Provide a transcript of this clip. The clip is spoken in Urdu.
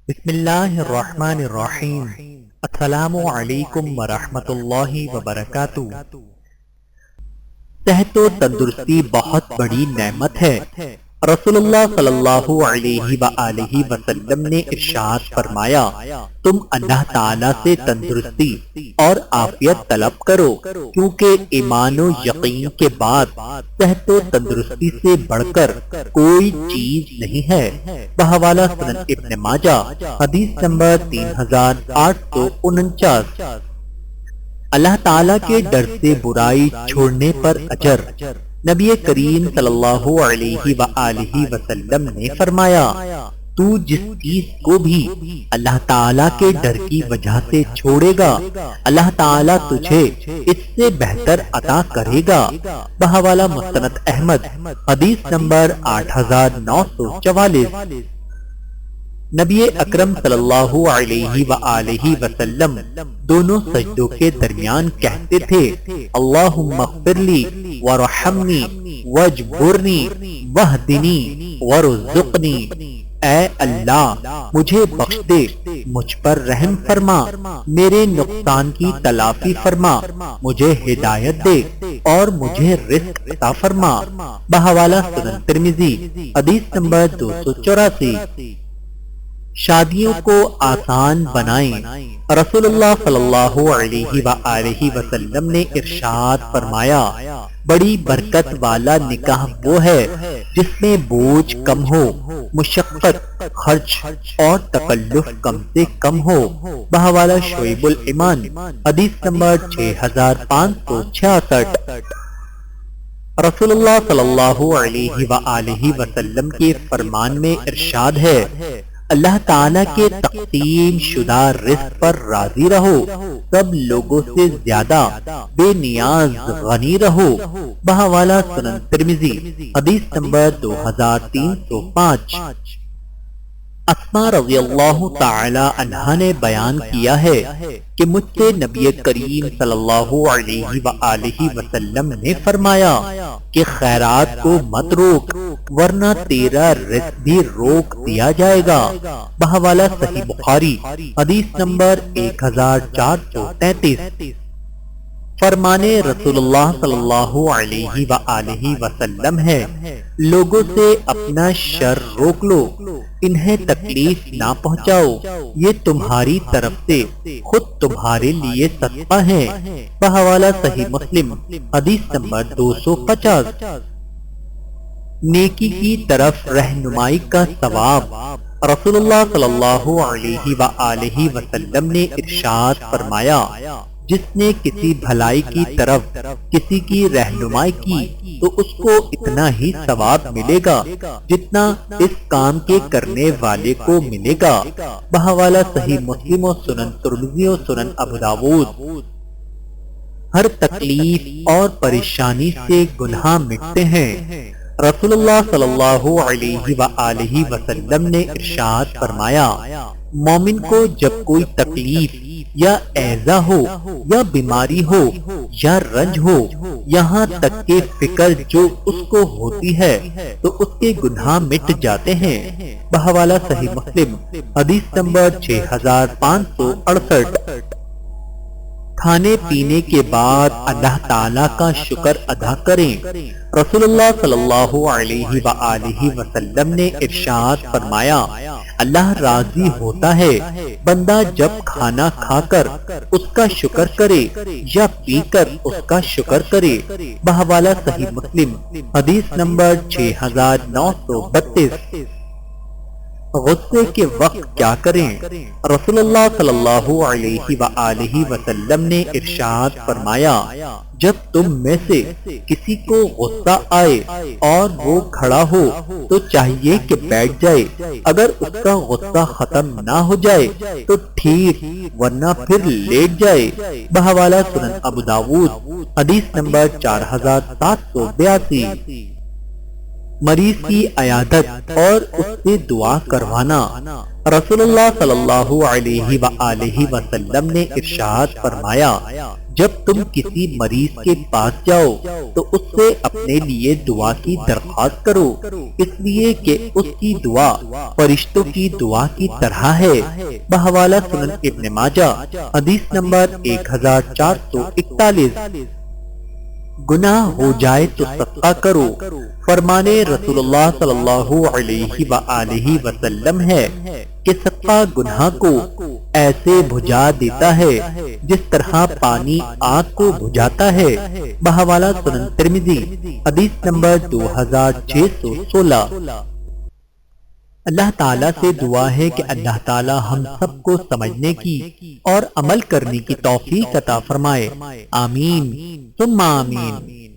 بسم اللہ الرحمن الرحیم۔ السلام علیکم ورحمۃ اللہ وبرکاتہ۔ صحت و تندرستی بہت بڑی نعمت ہے۔ رسول اللہ صلی اللہ علیہ وآلہ وسلم نے ارشاد فرمایا، تم اللہ تعالیٰ سے تندرستی اور عافیت طلب کرو، کیونکہ ایمان و یقین کے بعد صحت و تندرستی سے بڑھ کر کوئی چیز نہیں ہے۔ بحوالہ سنن ابن ماجہ، حدیث نمبر 3849۔ اللہ تعالیٰ کے ڈر سے برائی چھوڑنے پر اجر۔ نبی کریم صلی اللہ علیہ وآلہ وسلم نے فرمایا، تو جس چیز کو بھی اللہ تعالیٰ کے ڈر کی وجہ سے چھوڑے گا، اللہ تعالیٰ تجھے اس سے بہتر عطا کرے گا۔ بحوالہ مسند احمد، حدیث نمبر 8944۔ نبی اکرم صلی اللہ علیہ وآلہ وسلم دونوں سجدوں کے درمیان کہتے تھے، اللہم اغفر لی ورحمنی واجبرنی واہدنی وارزقنی۔ اے اللہ مجھے بخش دے، مجھ پر رحم فرما، میرے نقصان کی تلافی فرما، مجھے ہدایت دے اور مجھے رزق عطا فرما۔ بحوالہ سنن ترمذی، حدیث نمبر 284۔ شادیوں کو آسان بنائیں۔ رسول اللہ صلی اللہ علیہ وآلہ وسلم نے ارشاد فرمایا، بڑی برکت والا نکاح وہ ہے جس میں بوجھ کم ہو، مشقت، خرچ اور تکلف کم سے کم ہو۔ بحوالہ شعیب الایمان، حدیث نمبر 6566۔ رسول اللہ صلی اللہ علیہ وآلہ وسلم کے فرمان میں ارشاد ہے، اللہ تعالیٰ کے تقسیم شدہ رزق پر راضی رہو، سب لوگوں سے زیادہ بے نیاز غنی رہو۔ بحوالہ سنن ترمذی، حدیث نمبر 2305۔ اسماء رضی اللہ تعالی عنہا نے بیان کیا ہے کہ مجھ سے نبی کریم صلی اللہ علیہ وآلہ وسلم نے فرمایا کہ خیرات کو مت روک، ورنہ تیرا رزق بھی روک دیا جائے گا۔ بحوالہ صحیح بخاری، حدیث نمبر 1433۔ فرمانے رسول اللہ صلی اللہ علیہ وآلہ وسلم ہے، لوگوں سے اپنا شر روک لو، انہیں تکلیف نہ پہنچاؤ، یہ تمہاری طرف سے خود تمہارے لیے صدقہ ہے۔ بحوالہ صحیح مسلم، حدیث نمبر 250۔ نیکی کی طرف رہنمائی کا ثواب۔ رسول اللہ صلی اللہ علیہ وآلہ وسلم نے ارشاد فرمایا، جس نے کسی بھلائی کی طرف کسی کی رہنمائی کی تو اس کو اتنا ہی ثواب ملے گا جتنا اس کام کے کرنے والے کو ملے گا۔ بحوالہ صحیح مسلم و سنن ترمذی و سنن ابو داود۔ ہر تکلیف اور پریشانی سے گناہ مٹتے ہیں۔ رسول اللہ صلی اللہ علیہ وآلہ وسلم نے ارشاد فرمایا، مومن کو جب کوئی تکلیف یا ایذا ہو یا بیماری ہو یا رنج ہو، یہاں تک کہ فکر جو اس کو ہوتی ہے تو اس کے گناہ مٹ جاتے ہیں۔ بحوالہ صحیح مسلم، حدیث نمبر 6568۔ کھانے پینے کے بعد اللہ تعالیٰ کا شکر ادا کریں۔ رسول اللہ صلی اللہ علیہ وآلہ وسلم نے ارشاد فرمایا، اللہ راضی ہوتا ہے بندہ جب کھانا کھا کر اس کا شکر کرے یا پی کر اس کا شکر کرے۔ بحوالہ صحیح مسلم، حدیث نمبر 6932۔ غصے کے وقت کیا کریں؟ رسول اللہ صلی اللہ علیہ وآلہ وسلم نے ارشاد فرمایا، جب تم میں سے کسی کو غصہ آئے اور وہ کھڑا ہو تو چاہیے کہ بیٹھ جائے، اگر اس کا غصہ ختم نہ ہو جائے تو ٹھیک، ورنہ پھر لیٹ جائے۔ بحوالہ سنن ابو داود، حدیث نمبر 4782۔ مریض کی عیادت اور اس سے دعا کروانا۔ رسول اللہ صلی اللہ علیہ وآلہ وسلم نے ارشاد فرمایا، جب تم کسی مریض کے پاس جاؤ تو اس سے اپنے لیے دعا کی درخواست کرو، اس لیے کہ اس کی دعا فرشتوں کی دعا کی طرح ہے۔ بحوالہ سنن ابن ماجہ، حدیث نمبر 1441۔ گناہ ہو جائے تو صدقہ کرو، فرمانے رسول اللہ صلی اللہ علیہ وآلہ وسلم ہے کہ صدقہ گناہ کو ایسے بجھا دیتا ہے جس طرح پانی آگ کو بجھاتا ہے۔ بحوالہ سنن ترمذی، حدیث نمبر 2616۔ اللہ تعالیٰ سے دعا ہے کہ اللہ تعالیٰ ہم سب کو سمجھنے کی اور عمل کرنے کی توفیق عطا فرمائے۔ آمین ثم آمین۔